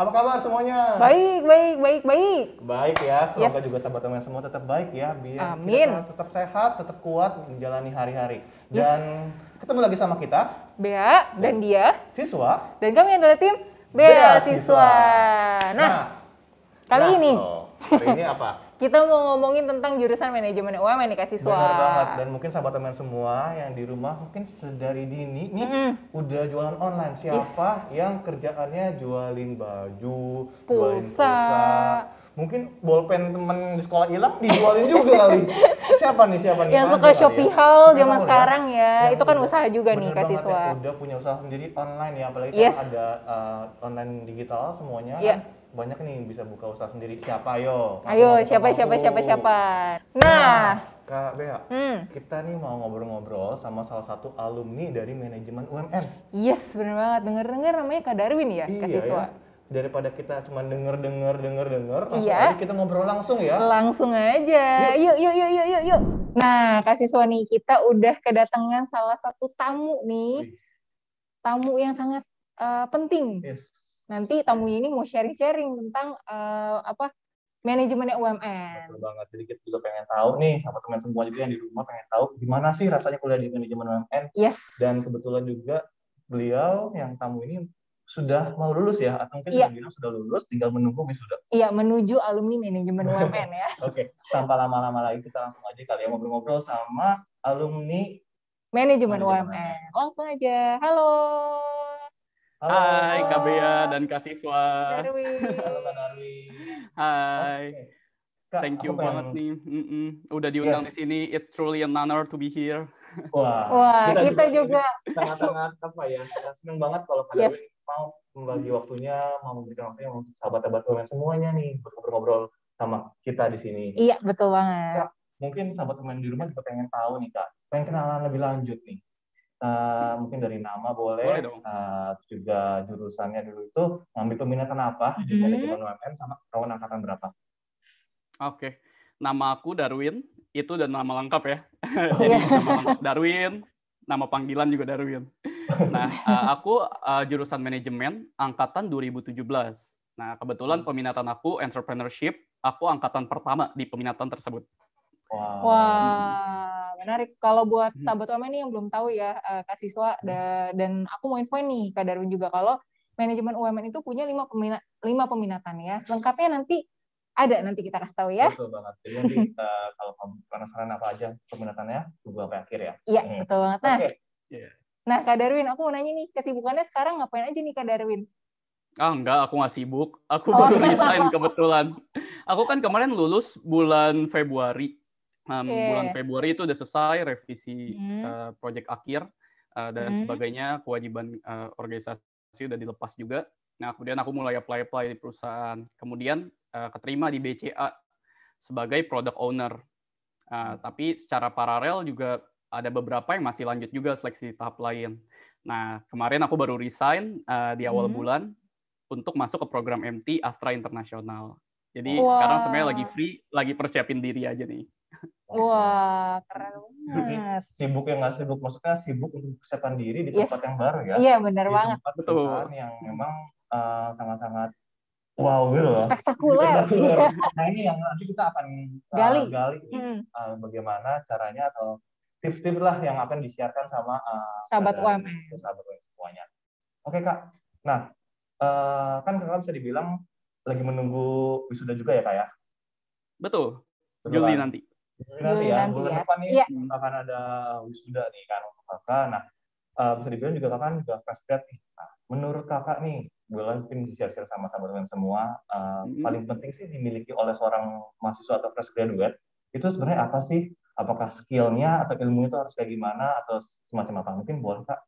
Apa kabar semuanya? Baik. Baik ya, semoga Yes. juga sahabat teman semua tetap baik ya, biar Amin. kita tetap sehat, tetap kuat menjalani hari-hari. Dan ketemu lagi sama kita, Bea dan dia, siswa. dan kami adalah tim Beasiswa. Nah, kali ini hari ini apa? kita mau ngomongin tentang jurusan manajemen UMN nih Kak Siswa. Benar banget, dan mungkin sahabat teman semua yang di rumah mungkin sedari dini nih udah jualan online. Siapa yang kerjaannya jualin baju, jualin pulsa, mungkin bolpen temen di sekolah hilang dijualin juga kali. Siapa nih? Yang suka Shopee Haul zaman sekarang ya, itu kan usaha juga nih Kak Siswa. Ya, udah punya usaha sendiri online ya, apalagi kan ada online digital semuanya. Banyak nih bisa buka usaha sendiri. Siapa yo? Ayo, siapa? Nah, Kak Bea, kita nih mau ngobrol-ngobrol sama salah satu alumni dari manajemen UMN. Yes, bener banget. Dengar namanya Kak Darwin ya, Kak Siswa. Ya. Daripada kita cuma denger, langsung aja kita ngobrol langsung ya. Langsung aja. Yuk. Nah, Kak Siswa nih, kita udah kedatangan salah satu tamu nih. Tamu yang sangat penting. Yes. Nanti tamunya ini mau sharing-sharing tentang manajemennya UMN. Betul banget. Jadi kita juga pengen tahu nih, sama teman semua juga yang di rumah pengen tahu gimana sih rasanya kuliah di manajemen UMN. Yes. Dan kebetulan juga beliau yang tamu ini sudah mau lulus ya, atau mungkin sudah lulus, tinggal menunggu wisuda. Iya, menuju alumni manajemen UMN ya. Oke, tanpa lama-lama lagi kita langsung aja kali ya ngobrol-ngobrol sama alumni manajemen UMN. Langsung aja. Halo. Hai Kak Bea dan Kak Siswa. Darwin. Halo Kak Darwin. Hai. Kak, thank you banget nih. Udah diundang di sini. It's truly an honor to be here. Wah, kita juga sangat-sangat senang banget kalau Kak Darwin mau membagi waktunya, mau memberikan waktunya untuk sahabat-sahabat UMN semuanya nih ngobrol-ngobrol sama kita di sini. Iya, betul banget. Kak, mungkin sahabat UMN di rumah juga pengen tahu nih Kak, pengen kenalan lebih lanjut nih. Mungkin dari nama boleh dong. Juga jurusannya dulu itu ngambil peminatan apa di manajemen UMN sama tahun angkatan berapa? Oke. Nama aku Darwin, itu dan nama lengkap ya. Jadi nama lengkap Darwin, nama panggilan juga Darwin. Nah, aku jurusan manajemen angkatan 2017. Nah, kebetulan peminatan aku entrepreneurship, aku angkatan pertama di peminatan tersebut. Wah, menarik. Kalau buat sahabat UMN nih yang belum tahu ya, Kak Siswa, dan aku mau info nih Kak Darwin juga, kalau manajemen UMN itu punya 5 peminatan ya. Lengkapnya nanti kita kasih tahu ya. Betul banget. Jadi nanti kalau kamu penasaran apa aja peminatannya, tunggu sampai akhir ya. Iya, betul banget. Nah, Nah, Kak Darwin, aku mau nanya nih, kesibukannya sekarang ngapain aja nih Kak Darwin? Enggak, aku nggak sibuk. Aku baru resign kebetulan. Aku kan kemarin lulus bulan Februari. Bulan Februari itu udah selesai revisi proyek akhir dan sebagainya, kewajiban organisasi udah dilepas juga. Nah, kemudian aku mulai apply di perusahaan. Kemudian keterima di BCA sebagai product owner. Tapi secara paralel juga ada beberapa yang masih lanjut juga seleksi tahap lain. Nah, kemarin aku baru resign di awal bulan untuk masuk ke program MT Astra Internasional. Jadi sekarang sebenarnya lagi free, lagi persiapin diri aja nih. Wah, keren banget. Sibuk ya nggak sibuk, maksudnya sibuk untuk persiapan diri di tempat yang baru ya. Iya, benar banget. Tempat perusahaan yang memang sangat-sangat wow gitu loh. Spektakuler. Nah, ini yang nanti kita akan gali bagaimana caranya atau tips-tips lah yang akan disiarkan sama sahabat UMN semuanya. Oke Kak, nah kan Kakak bisa dibilang lagi menunggu wisuda juga ya Kak ya? Betul. Juli nanti. Juli nanti ya. Bulan depan nih akan ada wisuda nih kan untuk Kakak. Nah, bisa dibilang juga Kakak juga fresh grad nih. Nah, menurut Kakak nih, boleh mungkin di-share sama sahabat-sahabat semua, paling penting sih dimiliki oleh seorang mahasiswa atau fresh graduate, itu sebenarnya apa sih? Apakah skill-nya atau ilmu itu harus kayak gimana atau semacam apa? Mungkin boleh Kak?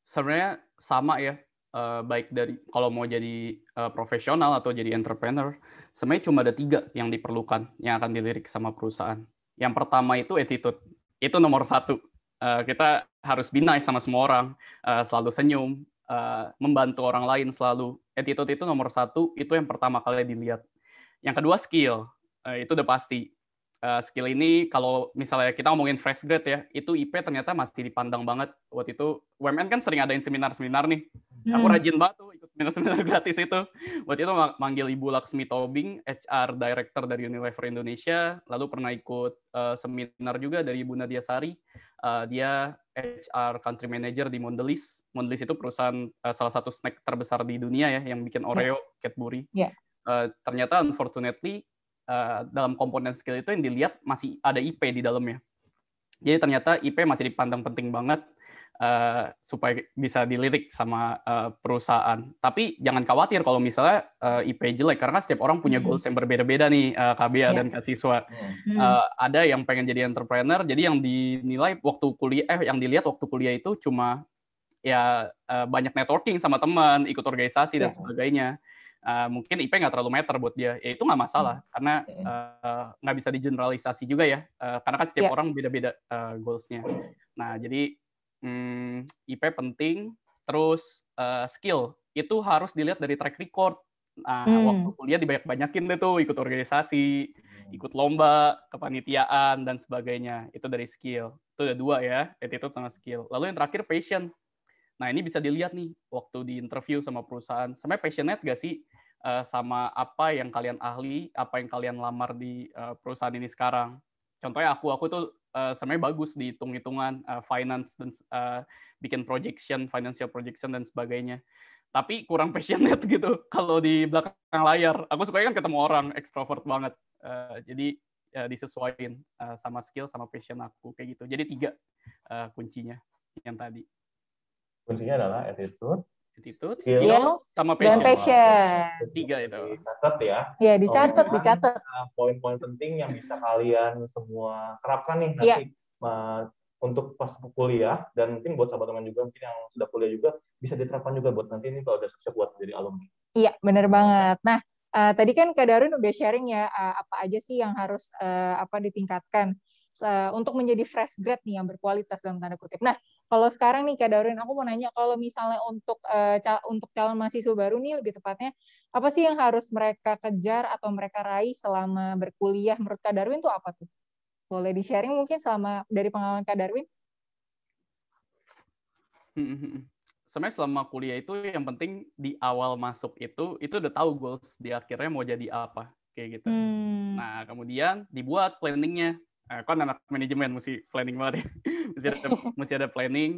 Sebenarnya sama ya. Baik dari kalau mau jadi profesional atau jadi entrepreneur, sebenarnya cuma ada 3 yang diperlukan yang akan dilirik sama perusahaan. Yang pertama itu attitude, itu nomor 1. Kita harus be nice sama semua orang, selalu senyum, membantu orang lain selalu. Attitude itu nomor 1, itu yang pertama kali dilihat. Yang kedua skill, itu udah pasti. Skill ini kalau misalnya kita ngomongin fresh grade ya, itu IP ternyata masih dipandang banget. Waktu itu UMN kan sering adain seminar-seminar nih. Aku rajin banget tuh ikut seminar gratis itu. Waktu itu manggil Ibu Laksmi Tobing, HR Director dari Unilever Indonesia, lalu pernah ikut seminar juga dari Ibu Nadia Sari. Dia HR Country Manager di Mondelez. Mondelez itu perusahaan salah satu snack terbesar di dunia ya, yang bikin Oreo, Cadbury. Ternyata unfortunately dalam komponen skill itu yang dilihat masih ada IP di dalamnya. Jadi ternyata IP masih dipandang penting banget supaya bisa dilirik sama perusahaan. Tapi jangan khawatir kalau misalnya IP jelek, karena setiap orang punya goals yang berbeda-beda nih, Kak Bea dan Kak Siswa. Ada yang pengen jadi entrepreneur, jadi yang dinilai waktu kuliah, yang dilihat waktu kuliah itu cuma ya banyak networking sama teman, ikut organisasi dan sebagainya. Mungkin IP nggak terlalu matter buat dia, ya itu nggak masalah, karena nggak bisa digeneralisasi juga ya, karena kan setiap orang beda-beda goals-nya. Nah, jadi IP penting, terus skill itu harus dilihat dari track record. Nah, waktu kuliah dibanyak-banyakin deh tuh, ikut organisasi, ikut lomba, kepanitiaan, dan sebagainya. Itu dari skill. Itu udah 2 ya, attitude sama skill. Lalu yang terakhir, passion. Nah, ini bisa dilihat nih, waktu di interview sama perusahaan. Sebenarnya passionate gak sih sama apa yang kalian ahli, apa yang kalian lamar di perusahaan ini sekarang. Contohnya aku tuh sebenarnya bagus di hitung-hitungan finance dan bikin projection, financial projection dan sebagainya. Tapi kurang passionate gitu kalau di belakang layar. Aku sukanya kan ketemu orang, extrovert banget. Jadi disesuaikan sama skill sama passion aku kayak gitu. Jadi 3 kuncinya yang tadi. Kuncinya adalah attitude, skill, sama passion. Dan passion. 3 itu. Dicatat ya. Ya, dicatat. Poin-poin penting yang bisa kalian semua terapkan nih nanti untuk pas kuliah, dan mungkin buat sahabat teman juga mungkin yang sudah kuliah juga bisa diterapkan juga buat nanti ini kalau udah siap buat jadi alumni. Iya, benar banget. Nah, tadi kan Kak Darwin udah sharing ya apa aja sih yang harus ditingkatkan untuk menjadi fresh grad nih yang berkualitas dalam tanda kutip. Nah, kalau sekarang nih Kak Darwin, aku mau nanya kalau misalnya untuk calon mahasiswa baru nih lebih tepatnya, apa sih yang harus mereka kejar atau mereka raih selama berkuliah? Menurut Kak Darwin tuh apa tuh? Boleh di-sharing mungkin dari pengalaman Kak Darwin? Sebenarnya selama kuliah itu yang penting di awal masuk itu udah tahu goals di akhirnya mau jadi apa kayak gitu. Nah, kemudian dibuat planningnya. Kan anak manajemen mesti planning banget ya. mesti ada planning,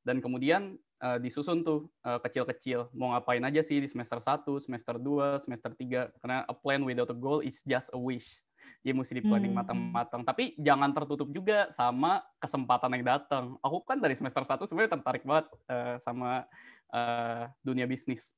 dan kemudian disusun tuh kecil-kecil. Mau ngapain aja sih di semester 1, semester 2, semester 3. Karena a plan without a goal is just a wish. Jadi mesti di planning matang-matang. Tapi jangan tertutup juga sama kesempatan yang datang. Aku kan dari semester 1 sebenarnya tertarik banget sama dunia bisnis.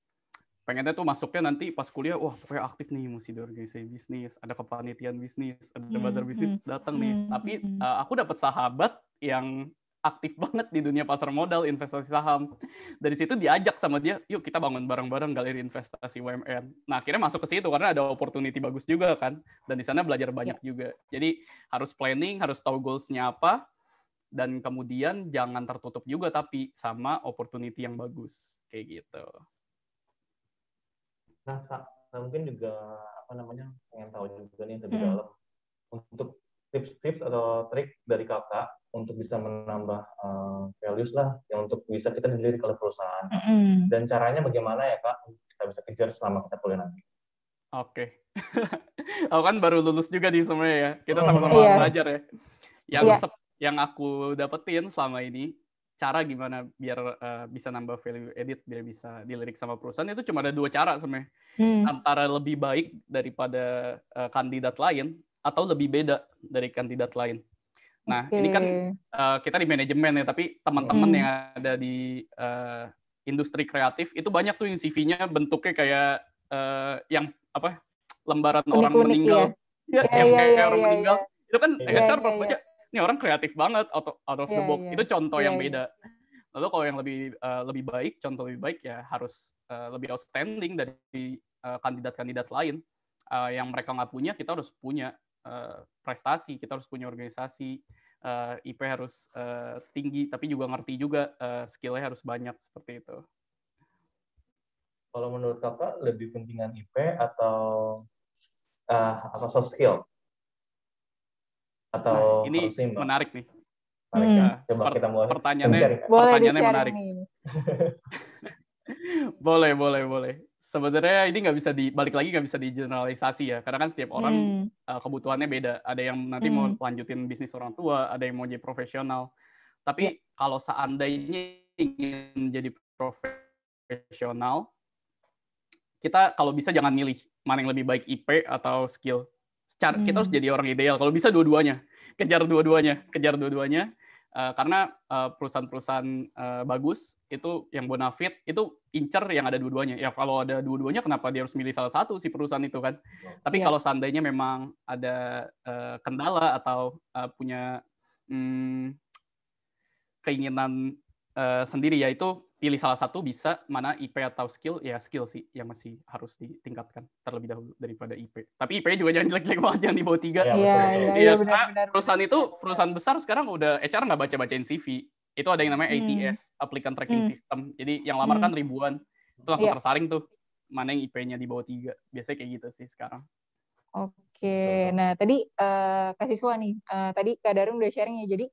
Pengennya tuh masuknya nanti pas kuliah, wah pokoknya aktif nih, mesti di organisasi bisnis, ada kepanitiaan bisnis, ada bazar bisnis datang nih. Tapi aku dapat sahabat yang aktif banget di dunia pasar modal, investasi saham. Dari situ diajak sama dia, yuk kita bangun bareng-bareng galeri investasi UMN. Nah akhirnya masuk ke situ karena ada opportunity bagus juga kan, dan di sana belajar banyak juga. Jadi harus planning, harus tahu goals-nya apa, dan kemudian jangan tertutup juga tapi sama opportunity yang bagus kayak gitu. Nah, mungkin juga pengen tahu juga nih lebih dalam untuk tips-tips atau trik dari kakak untuk bisa menambah values lah, yang untuk bisa kita dilirik oleh perusahaan. Dan caranya bagaimana ya kak kita bisa kejar selama kita kuliah nanti? Oke. Aku kan baru lulus juga nih sebenarnya ya. Kita sama-sama belajar ya. Yang aku dapetin selama ini, cara gimana biar bisa nambah value edit, biar bisa dilirik sama perusahaan, itu cuma ada 2 cara sebenarnya. Antara lebih baik daripada kandidat lain, atau lebih beda dari kandidat lain. Nah, ini kan kita di manajemen ya, tapi teman-teman yang ada di industri kreatif, itu banyak tuh yang CV-nya bentuknya kayak yang lembaran orang meninggal. Ya, yang kayak orang meninggal. Itu kan HR pas baca, ini orang kreatif banget, out of the box. Itu contoh yang beda. Lalu kalau yang lebih baik, contoh lebih baik ya harus lebih outstanding dari kandidat-kandidat lain. Yang mereka nggak punya, kita harus punya prestasi, kita harus punya organisasi, IP harus tinggi, tapi juga ngerti juga, skill-nya harus banyak, seperti itu. Kalau menurut kakak lebih pentingan IP atau soft skill? Atau ini menarik nih. Coba kita mulai. Pertanyaannya menarik. Boleh. Sebenarnya ini balik lagi nggak bisa digeneralisasi ya, karena kan setiap orang kebutuhannya beda. Ada yang nanti mau lanjutin bisnis orang tua, ada yang mau jadi profesional. Tapi kalau seandainya ingin jadi profesional, kita kalau bisa jangan milih mana yang lebih baik, IP atau skill. Kita harus jadi orang ideal. Kalau bisa dua-duanya, kejar dua-duanya. Karena perusahaan-perusahaan bagus itu yang bonafit itu incer yang ada dua-duanya. Ya kalau ada dua-duanya kenapa dia harus milih salah satu si perusahaan itu kan? Tapi kalau seandainya memang ada kendala atau punya keinginan sendiri, yaitu pilih salah satu bisa, mana IP atau skill, ya skill sih yang masih harus ditingkatkan terlebih dahulu daripada IP. Tapi IP juga jangan jelek-jelek banget, jangan di bawah 3. Iya, benar. Perusahaan besar sekarang udah HR nggak baca-bacain CV. Itu ada yang namanya ATS, Applicant Tracking System. Jadi yang lamar kan ribuan, itu langsung tersaring tuh mana yang IP-nya di bawah 3. Biasanya kayak gitu sih sekarang. Oke, nah tadi Kak Siswa nih, tadi Kak Darun udah sharing ya, jadi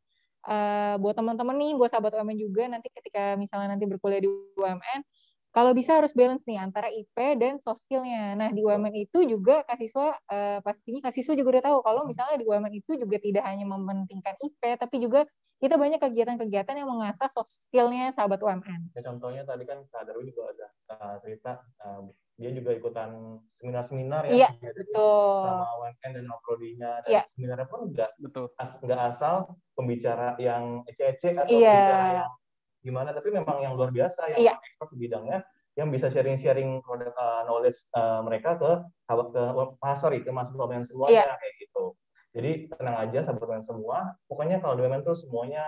buat teman-teman nih, buat sahabat UMN juga, nanti ketika misalnya nanti berkuliah di UMN, kalau bisa harus balance nih antara IP dan soft skill-nya. Nah, di UMN itu juga Kak Siswa, pastinya Kak Siswa juga udah tahu kalau misalnya di UMN itu juga tidak hanya mementingkan IP, tapi juga kita banyak kegiatan-kegiatan yang mengasah soft skill-nya sahabat UMN. Ya, contohnya tadi kan Kak Darwin juga ada cerita, dia juga ikutan seminar-seminar ya, betul. Sama UMN dan Prodinya. Dan seminarnya pun nggak asal pembicara yang ece-ece atau pembicara yang gimana, tapi memang yang luar biasa, yang expert di bidangnya, yang bisa sharing produk knowledge mereka ke masuk UMN semuanya kayak gitu. Jadi tenang aja sahabat UMN semua, pokoknya kalau di UMN tuh semuanya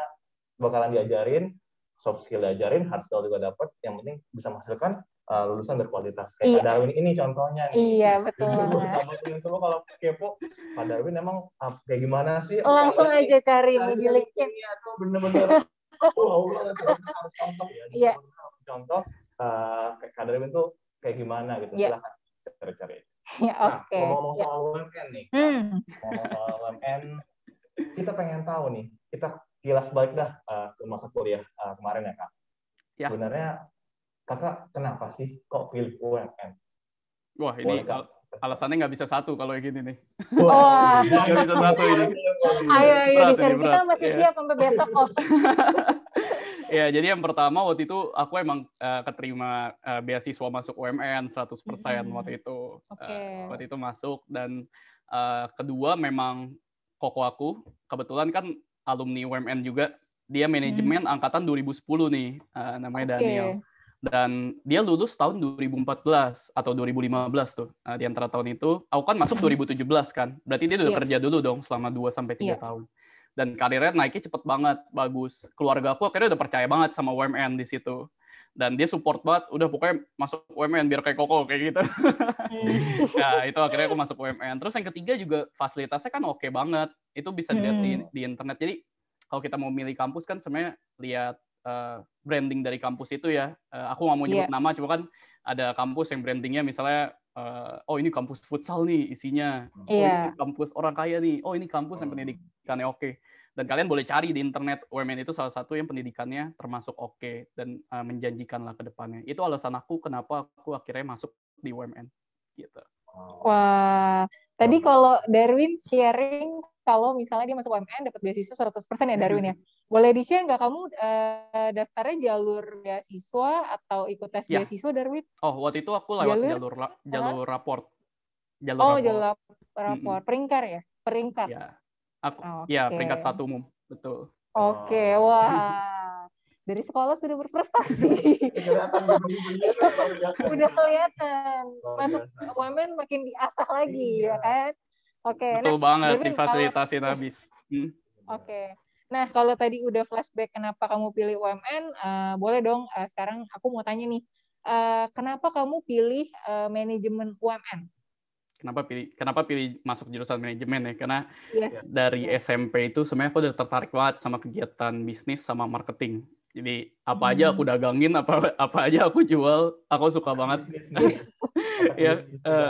bakalan diajarin, soft skill diajarin, hard skill juga dapat, yang penting bisa menghasilkan lulusan berkualitas. Kayak Kak Darwin ini contohnya nih. Iya, betul. Sahabat semua kalau kepo, Kak Darwin emang kayak gimana sih? Langsung aja cari di LinkedIn. Iya tuh bener-bener. Harus contoh ya. Iya. Contoh Kak Darwin tuh kayak gimana gitu. Silahkan cari-cari. Ya, oke. Ngomong soal UMN nih. Ngomong soal UMN, kita pengen tahu nih. Kita kilas balik dah ke masa kuliah kemarin ya Kak. Sebenarnya Kakak kenapa sih kok pilih UMN? Wah, ini alasannya nggak bisa satu kalau kayak gini nih. Wah, nggak bisa satu ini. Ayo di-share, kita masih siap sampai besok kok. Ya, jadi yang pertama waktu itu aku emang keterima beasiswa masuk UMN 100% waktu itu. Waktu itu masuk, dan kedua memang koko aku kebetulan kan alumni UMN juga, dia manajemen angkatan 2010 nih, namanya Daniel. Dan dia lulus tahun 2014 atau 2015 tuh. Di antara tahun itu, aku kan masuk 2017 kan. Berarti dia udah kerja dulu dong selama 2-3 tahun. Dan karirnya naiknya cepet banget, bagus. Keluarga aku akhirnya udah percaya banget sama UMN di situ. Dan dia support banget, udah pokoknya masuk UMN biar kayak Koko, kayak gitu. Nah, itu akhirnya aku masuk UMN. Terus yang ketiga juga fasilitasnya kan oke banget. Itu bisa dilihat di internet. Jadi kalau kita mau milih kampus kan sebenarnya lihat branding dari kampus itu ya. Aku nggak mau nyebut nama, cuma kan ada kampus yang brandingnya misalnya, oh ini kampus futsal nih isinya, oh ini kampus orang kaya nih, oh ini kampus yang pendidikannya oke. Dan kalian boleh cari di internet, UMN itu salah satu yang pendidikannya termasuk oke dan menjanjikan lah ke depannya. Itu alasan aku kenapa aku akhirnya masuk di UMN. Gitu. Wah, tadi kalau Darwin sharing kalau misalnya dia masuk UMN dapat beasiswa 100% ya Darwin ya. Boleh di-share nggak kamu daftarnya jalur beasiswa atau ikut tes beasiswa Darwin? Oh, waktu itu aku lewat jalur raport. Jalur raport. Peringkat ya? Peringkat. Ya. Peringkat 1 umum. Betul. Oke, wah. Dari sekolah sudah berprestasi. Udah kelihatan. Masuk UMN makin diasah lagi, ya kan? Oke. Betul banget, difasilitasin habis. Oke. Nah, kalau tadi udah flashback kenapa kamu pilih UMN, boleh dong sekarang aku mau tanya nih, kenapa kamu pilih manajemen UMN? Kenapa pilih masuk jurusan manajemen ya? Karena dari SMP itu sebenarnya aku udah tertarik banget sama kegiatan bisnis sama marketing. Jadi apa aja aku dagangin, apa aja aku jual, aku suka banget.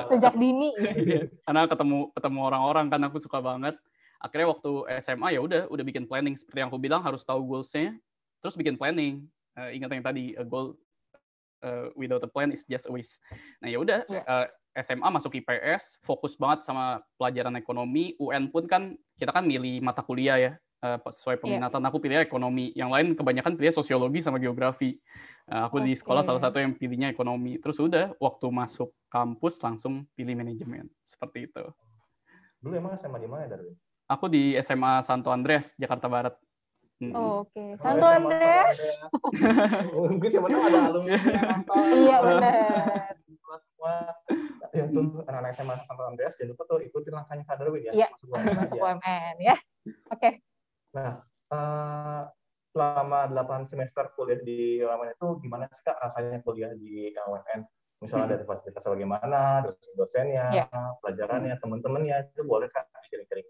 Sejak dini. Karena ketemu orang-orang kan aku suka banget. Akhirnya waktu SMA ya udah bikin planning, seperti yang aku bilang harus tahu goals-nya, terus bikin planning. Ingat yang tadi goal without a plan is just a waste. Nah ya udah, SMA masuk IPS, fokus banget sama pelajaran ekonomi. UN pun kan kita kan milih mata kuliah ya, sesuai peminatan. Aku pilih ekonomi, yang lain kebanyakan pilih sosiologi sama geografi. Aku di sekolah salah satu yang pilihnya ekonomi. Terus udah waktu masuk kampus langsung pilih manajemen, seperti itu. Dulu emang SMA di mana, Darwin? Aku di SMA Santo Andreas, Jakarta Barat. Oke. Santo Andreas. Mungkin siapa tahu ada alumni yang nonton. Iya benar. Semua ya tuh anak-anak SMA Santo Andreas jangan lupa tuh ikutin langkahnya Kak Darwin ya. Iya. Masuk UMN ya. Oke. Nah, selama 8 semester kuliah di UMN itu gimana sih Kak rasanya kuliah di UMN? Misalnya dari fasilitas bagaimana, dosennya, pelajarannya, teman-temannya, itu boleh Kak kira-kira.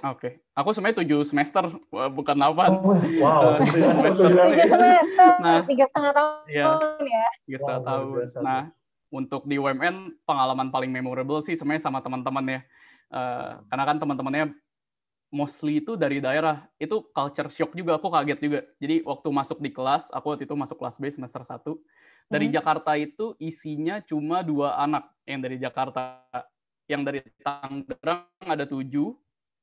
Oke, aku sebenarnya 7 semester, bukan 8. Wow, 7 semester. Nah, 3,5 tahun ya. 3,5 tahun. Nah, untuk di UMN, pengalaman paling memorable sih sebenarnya sama teman-teman ya. Karena kan teman-temannya mostly itu dari daerah. Itu culture shock juga, aku kaget juga. Jadi waktu masuk di kelas, aku waktu itu masuk kelas B semester 1. Dari Jakarta itu isinya cuma 2 anak yang dari Jakarta. Yang dari Tangerang ada 7.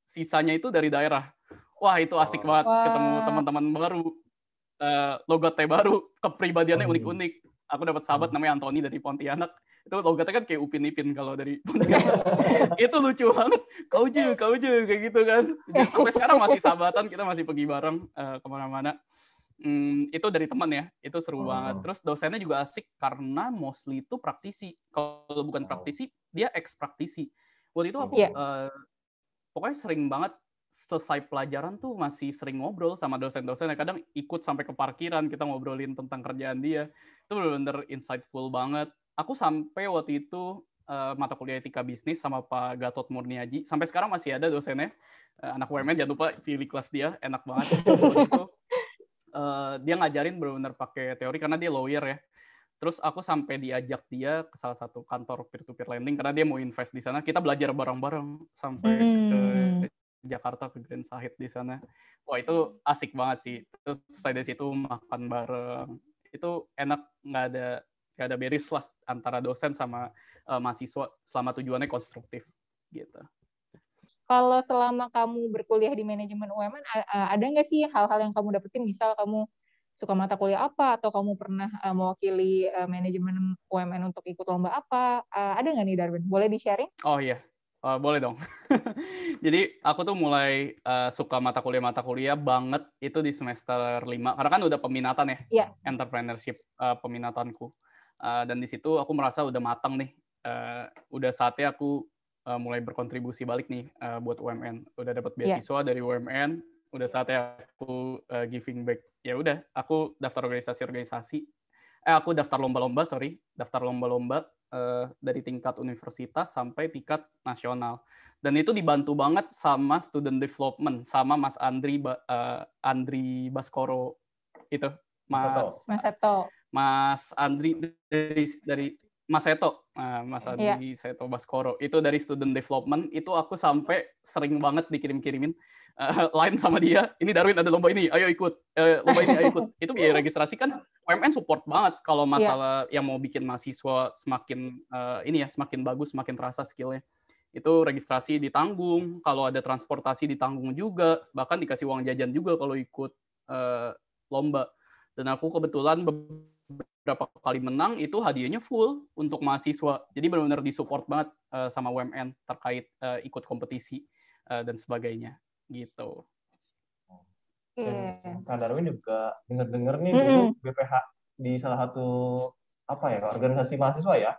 Sisanya itu dari daerah. Wah, itu asik banget ketemu teman-teman baru, logatnya baru, kepribadiannya unik-unik. Aku dapat sahabat namanya Anthony dari Pontianak. Itu logatnya kan kayak Upin Ipin kalau dari Pontianak. Itu lucu banget. Kau je, kayak gitu kan. Dan sampai sekarang masih sahabatan, kita masih pergi bareng kemana-mana. Itu dari teman ya, itu seru banget. Terus dosennya juga asik karena mostly itu praktisi. Kalau bukan praktisi, dia ex-praktisi. Waktu itu aku pokoknya sering banget selesai pelajaran tuh masih sering ngobrol sama dosen-dosen. Kadang ikut sampai ke parkiran, kita ngobrolin tentang kerjaan dia. Itu benar-benar insightful banget. Aku sampai waktu itu mata kuliah etika bisnis sama Pak Gatot Murniaji. Sampai sekarang masih ada dosennya. Anak UMN, jangan lupa pilih kelas dia, enak banget. Waktu itu dia ngajarin benar-benar pakai teori karena dia lawyer ya. Terus aku sampai diajak dia ke salah satu kantor peer-to-peer lending karena dia mau invest di sana. Kita belajar bareng-bareng sampai ke Jakarta, ke Grand Sahid di sana. Wah, itu asik banget sih. Terus selesai dari situ makan bareng. Itu enak, nggak ada beres lah antara dosen sama mahasiswa selama tujuannya konstruktif gitu. Kalau selama kamu berkuliah di manajemen UMN, ada nggak sih hal-hal yang kamu dapetin? Misal kamu suka mata kuliah apa, atau kamu pernah mewakili manajemen UMN untuk ikut lomba apa? Ada nggak nih Darwin? Boleh di-sharing? Oh iya, boleh dong. Jadi aku tuh mulai suka mata kuliah banget itu di semester 5. Karena kan udah peminatan ya, entrepreneurship peminatanku. Dan di situ aku merasa udah matang nih. Udah saatnya aku mulai berkontribusi balik nih buat UMN. Udah dapat beasiswa dari UMN. Udah saatnya aku giving back. Ya udah, aku daftar organisasi. Aku daftar lomba-lomba dari tingkat universitas sampai tingkat nasional. Dan itu dibantu banget sama student development, sama Mas Andri Baskoro itu, Mas Andri dari Mas Seto, Mas Andri Seto Baskoro itu dari student development. Itu aku sampai sering banget dikirim-kirimin line sama dia, ini Darwin ada lomba ini, ayo ikut, lomba ini ayo ikut. Itu biaya registrasi kan UMN support banget kalau masalah yang mau bikin mahasiswa semakin semakin bagus, semakin terasa skillnya. Itu registrasi ditanggung, kalau ada transportasi ditanggung juga, bahkan dikasih uang jajan juga kalau ikut lomba. Dan aku kebetulan beberapa kali menang, itu hadiahnya full untuk mahasiswa. Jadi benar-benar disupport banget sama UMN terkait ikut kompetisi dan sebagainya. Gitu. Kak Darwin juga denger nih dulu BPH di salah satu organisasi mahasiswa ya,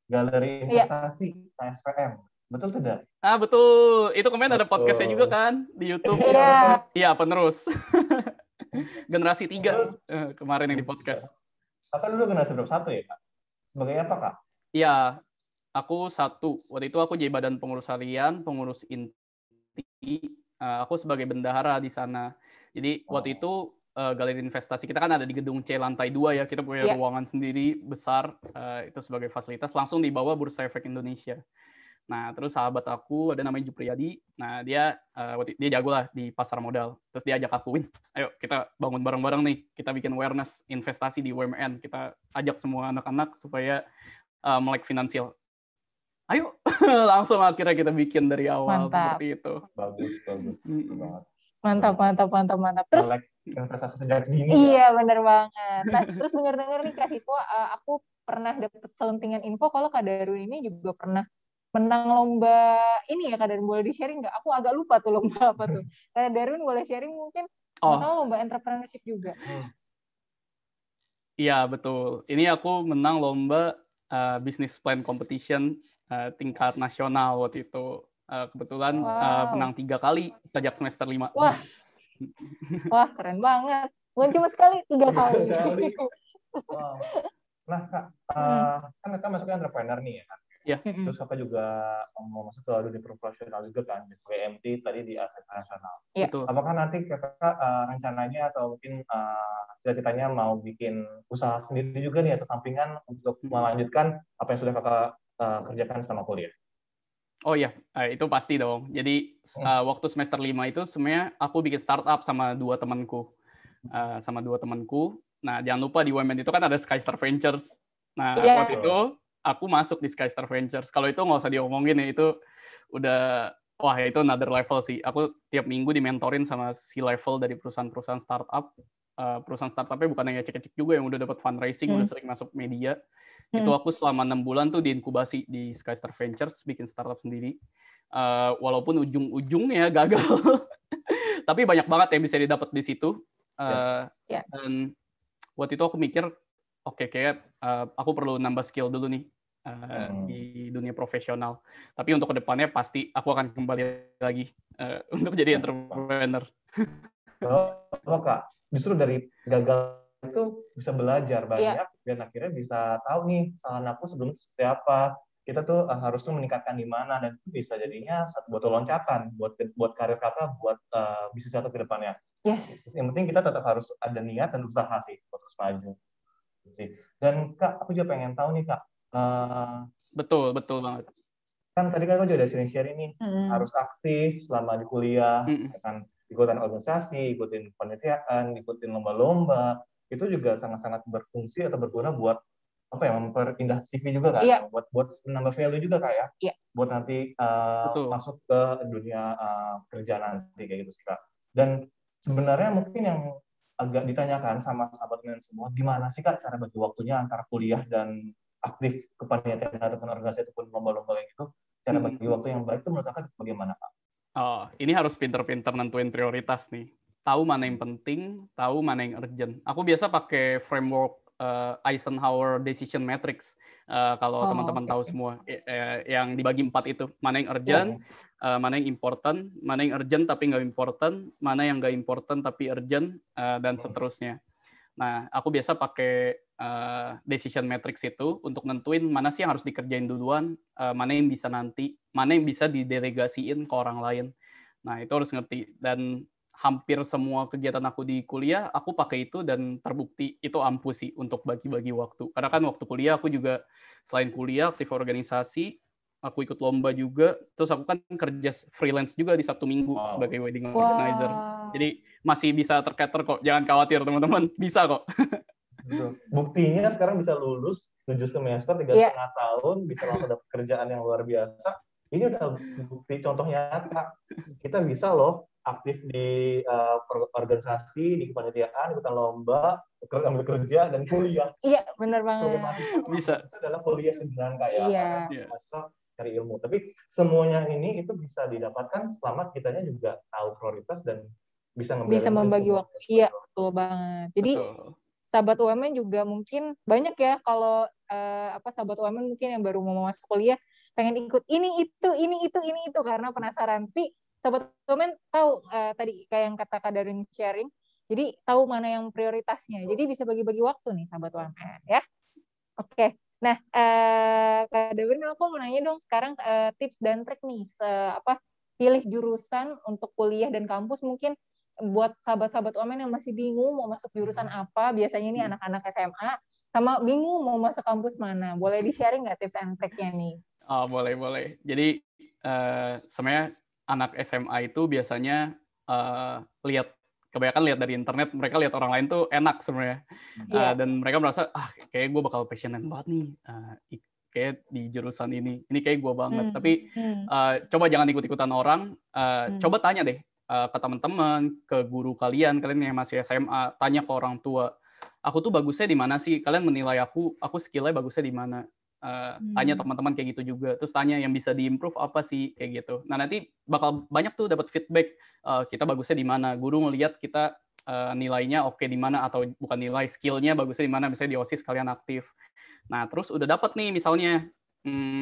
Galeri Investasi KSPM. Betul tidak? Betul. Itu kemarin ada podcastnya juga kan di YouTube. Iya, penerus. Generasi 3 kemarin yang di podcast. Kakak dulu generasi berapa? 1 ya, Kak? Sebagai apa, Kak? Iya, aku 1. Waktu itu aku jadi badan pengurus harian, pengurus inti. Aku sebagai bendahara di sana. Jadi waktu itu galeri investasi kita kan ada di gedung C lantai 2 ya. Kita punya ruangan sendiri besar itu sebagai fasilitas langsung di bawah Bursa Efek Indonesia. Nah, terus sahabat aku ada namanya Jupriyadi. Nah, dia jago lah di pasar modal. Terus dia ajak aku, Win, ayo kita bangun bareng-bareng nih. Kita bikin awareness investasi di UMN. Kita ajak semua anak-anak supaya melek finansial. Ayo, langsung akhirnya kita bikin dari awal. Mantap. Seperti itu. Bagus. Mantap. Terus investasi sejak dini. Iya, bener banget. Nah, terus dengar-dengar nih Kak Siswa, aku pernah dapat selentingan info kalau Kak Darun ini juga pernah menang lomba ini ya, Kak Darun, boleh di-sharing nggak? Aku agak lupa tuh lomba apa tuh. Kak Darun boleh sharing mungkin? Masalah lomba entrepreneurship juga. Iya, betul. Ini aku menang lomba business plan competition tingkat nasional waktu itu. Kebetulan menang 3 kali sejak semester 5. Wah, keren banget. Bukan cuma sekali, 3 kali. Wow. Nah, Kak, kan Kakak masuknya entrepreneur nih ya kan? Iya. Terus Kakak juga mau masuk ke dunia profesional juga kan, di MT tadi di aset nasional. Iya. Apakah nanti Kakak rencananya atau mungkin cita-citanya mau bikin usaha sendiri juga nih atau sampingan untuk melanjutkan apa yang sudah Kakak kerjakan selama kuliah? Oh iya, itu pasti dong. Jadi waktu semester 5 itu sebenarnya aku bikin startup sama dua temanku. Nah, jangan lupa di UMN itu kan ada Skystar Ventures. Nah, waktu itu aku masuk di Skystar Ventures. Kalau itu nggak usah diomongin ya, itu udah, wah itu another level sih. Aku tiap minggu dimentorin sama C-level dari perusahaan-perusahaan startup. Perusahaan startupnya bukan yang cek-cek juga, yang udah dapat fundraising, udah sering masuk media. Itu aku selama 6 bulan tuh diinkubasi di Skystar Ventures, bikin startup sendiri. Walaupun ujung-ujungnya gagal. Tapi banyak banget yang bisa didapat di situ. Dan waktu itu aku mikir, oke, kayak aku perlu nambah skill dulu nih di dunia profesional. Tapi untuk kedepannya pasti aku akan kembali lagi untuk jadi entrepreneur. Oh, Kak, justru dari gagal itu bisa belajar banyak dan akhirnya bisa tahu nih kesalahan aku sebelum itu seperti apa. Kita tuh harusnya meningkatkan di mana dan itu bisa jadinya satu batu loncatan buat karir Kakak, buat bisnis atau ke depannya. Yes. Yang penting kita tetap harus ada niat dan usaha sih untuk terus maju. Dan Kak, aku juga pengen tahu nih Kak. Betul banget. Kan tadi Kakak juga udah sharing nih, harus aktif selama di kuliah, kan ikutan organisasi, ikutin penelitian, ikutin lomba-lomba, itu juga sangat-sangat berfungsi atau berguna buat apa ya, memperindah CV juga kan, buat menambah value juga Kak ya, buat nanti masuk ke dunia kerja nanti kayak gitu sih Kak. Dan sebenarnya mungkin yang agak ditanyakan sama sahabat kalian semua, gimana sih Kak cara bagi waktunya antara kuliah dan aktif kepanitiaan ataupun organisasi ataupun lomba-lomba kayak gitu, cara bagi waktu yang baik itu menurut Kakak bagaimana Kak? Oh, ini harus pinter-pinter nentuin prioritas nih. Tahu mana yang penting, tahu mana yang urgent. Aku biasa pakai framework Eisenhower Decision Matrix. Kalau teman-teman tahu semua, yang dibagi 4 itu. Mana yang urgent, mana yang important, mana yang urgent tapi nggak important, mana yang nggak important tapi urgent, dan seterusnya. Nah, aku biasa pakai decision matrix itu untuk nentuin mana sih yang harus dikerjain duluan, mana yang bisa nanti, mana yang bisa didelegasiin ke orang lain. Nah, itu harus ngerti. Dan hampir semua kegiatan aku di kuliah, aku pakai itu dan terbukti itu ampuh sih untuk bagi-bagi waktu. Karena kan waktu kuliah aku juga selain kuliah, aktif organisasi, aku ikut lomba juga, terus aku kan kerja freelance juga di Sabtu Minggu sebagai wedding organizer. Jadi masih bisa tercater kok, jangan khawatir teman-teman, bisa kok. Buktinya sekarang bisa lulus 7 semester, 3,5 tahun, bisa langsung dapat kerjaan yang luar biasa. Ini udah bukti contoh nyata. Kita bisa loh aktif di organisasi, di kepanitiaan, ikutan lomba, ambil kerja, dan kuliah. Iya, benar banget. Bisa. Itu adalah kuliah sebenarnya kayak mahasiswa cari ilmu. Tapi semuanya ini itu bisa didapatkan selama kitanya juga tahu prioritas dan bisa membagi waktu. Iya, betul banget. Jadi sahabat UMN juga mungkin banyak ya kalau sahabat UMN mungkin yang baru mau masuk kuliah pengen ikut ini itu karena penasaran. Tapi sahabat UMN tahu tadi kayak yang kata Kak Darun sharing. Jadi tahu mana yang prioritasnya. Jadi bisa bagi-bagi waktu nih sahabat UMN ya. Oke. Nah, Kak Darun aku mau nanya dong sekarang tips dan trik nih pilih jurusan untuk kuliah dan kampus mungkin buat sahabat-sahabat UMN yang masih bingung mau masuk jurusan apa, biasanya ini anak-anak SMA, sama bingung mau masuk kampus mana. Boleh di-sharing nggak tips and trick-nya nih? Oh, boleh. Jadi sebenarnya anak SMA itu biasanya kebanyakan lihat dari internet, mereka lihat orang lain tuh enak sebenarnya. Dan mereka merasa, kayak gue bakal passionate banget nih, kayak di jurusan ini kayak gue banget. Tapi coba jangan ikut-ikutan orang, coba tanya deh ke teman-teman, ke guru kalian yang masih SMA, tanya ke orang tua, aku tuh bagusnya di mana sih? Kalian menilai aku skill-nya bagusnya di mana? Tanya teman-teman kayak gitu juga, terus tanya yang bisa diimprove apa sih kayak gitu. Nah nanti bakal banyak tuh dapat feedback, kita bagusnya di mana, guru ngelihat kita nilainya oke di mana, atau bukan nilai, skillnya bagusnya di mana, misalnya di OSIS kalian aktif. Nah terus udah dapat nih misalnya,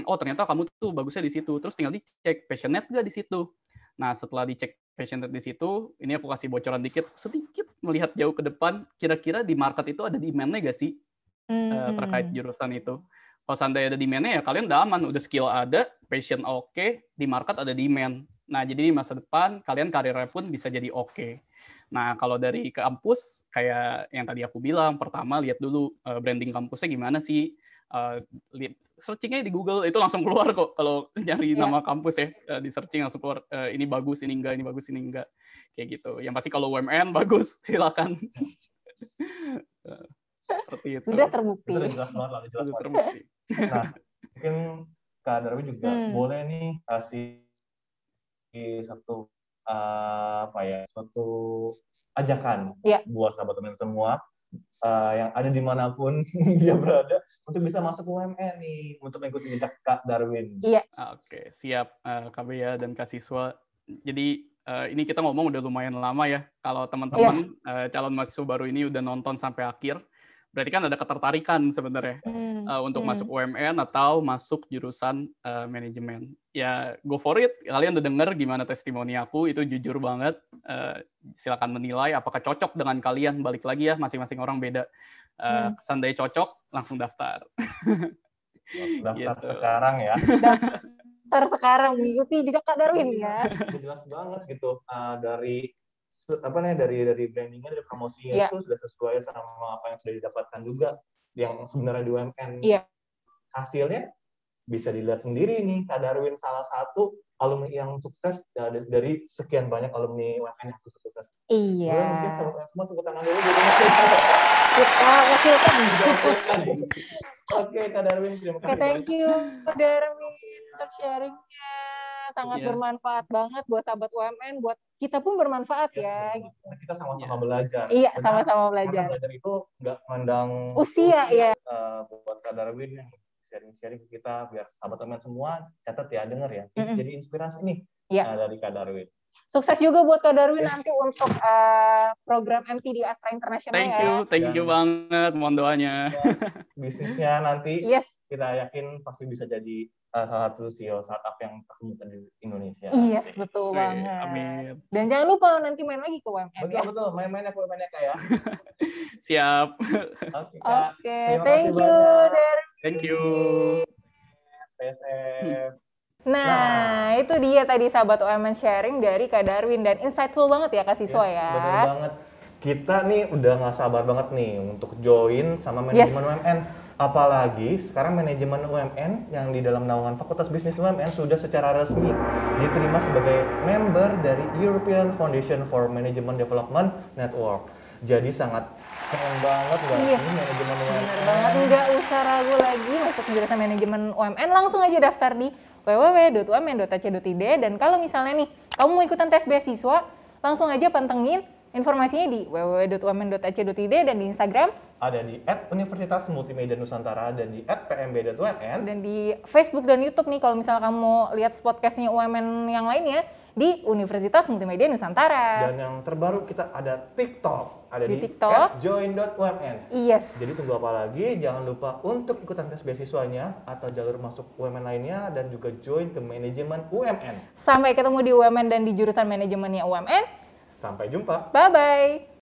oh ternyata kamu tuh bagusnya di situ, terus tinggal dicek passionate nggak di situ. Nah setelah dicek passionate di situ, ini aku kasih bocoran sedikit melihat jauh ke depan, kira-kira di market itu ada demand-nya nggak sih terkait jurusan itu. Kalau seandainya ada demand-nya ya kalian udah aman, udah skill ada, passion oke, di market ada demand. Nah, jadi di masa depan kalian karirnya pun bisa jadi oke. Nah, kalau dari kampus, kayak yang tadi aku bilang, pertama lihat dulu branding kampusnya gimana sih. Searching-nya di Google, itu langsung keluar kok. Kalau nyari nama kampus ya, di searching langsung keluar, ini bagus, ini enggak. Kayak gitu. Yang pasti kalau UMN bagus, silakan. Seperti itu. Sudah terbukti. Itu jelas banget. Nah, mungkin Kak Darwin juga boleh nih kasih satu suatu ajakan buat sahabat teman semua yang ada dimanapun dia berada untuk bisa masuk UMN nih, untuk mengikuti jejak Kak Darwin. Iya. Oke, siap Kak Bea dan Kak Siswa. Jadi ini kita ngomong udah lumayan lama ya. Kalau teman-teman calon mahasiswa baru ini udah nonton sampai akhir, berarti kan ada ketertarikan sebenarnya untuk masuk UMN atau masuk jurusan manajemen. Ya, go for it. Kalian udah denger gimana testimoni aku, itu jujur banget. Silakan menilai apakah cocok dengan kalian. Balik lagi ya, masing-masing orang beda. Seandainya cocok, langsung daftar. Daftar gitu. Sekarang ya. Daftar sekarang mengikuti jejak Kak Darwin ya. Jelas banget gitu. Dari brandingnya, dari promosinya itu sudah sesuai sama apa yang sudah didapatkan juga yang sebenarnya di UMN. Hasilnya bisa dilihat sendiri nih, Kak Darwin salah satu alumni yang sukses dari sekian banyak alumni UMN yang sukses. Iya. Mungkin sahabat semua tepuk tangan dulu. Kita wasilkan. Oke, Kak Darwin, terima kasih. Thank you, Kak Darwin, untuk sharingnya. Sangat bermanfaat banget buat sahabat UMN, buat kita pun bermanfaat ya. Kita sama-sama belajar. Iya, sama-sama belajar. Karena belajar itu nggak mandang usia ya. Buat Kak Darwin yang sharing-sharing ke kita, biar sahabat UMN semua catat ya, denger ya. Jadi inspirasi nih dari Kak Darwin. Sukses juga buat Kak Darwin nanti untuk program MT di Astra Internasional. Thank you banget, mohon doanya. Bisnisnya nanti kita yakin pasti bisa jadi salah satu CEO startup yang terkemuka di Indonesia. Yes, betul banget. Amin. Dan jangan lupa nanti main lagi ke UMN. Betul, main-mainnya ke UMN ya, Kak ya. Siap. Oke, thank you, Darwin. Thank you. Stay safe. Nah, itu dia tadi sahabat UMN sharing dari Kak Darwin, dan insightful banget ya Kak Siswa ya. Betul banget. Kita nih udah nggak sabar banget nih untuk join sama manajemen UMN. Apalagi sekarang manajemen UMN yang di dalam naungan Fakultas Bisnis UMN sudah secara resmi diterima sebagai member dari European Foundation for Management Development Network. Jadi sangat keren banget ini manajemen UMN. Bener banget, nggak usah ragu lagi masuk jurusan manajemen UMN, langsung aja daftar di www.umn.ac.id. Dan kalau misalnya nih kamu mau ikutan tes beasiswa, langsung aja pantengin informasinya di www.umn.ac.id dan di Instagram ada di @Universitas Multimedia Nusantara dan di @pmb.umn dan di Facebook dan YouTube nih kalau misalnya kamu mau lihat podcastnya UMN yang lainnya di Universitas Multimedia Nusantara. Dan yang terbaru kita ada TikTok, ada di TikTok @join.umn. Yes. Jadi tunggu apa lagi? Jangan lupa untuk ikutan tes beasiswanya atau jalur masuk UMN lainnya dan juga join ke manajemen UMN. Sampai ketemu di UMN dan di jurusan manajemennya UMN. Sampai jumpa. Bye bye.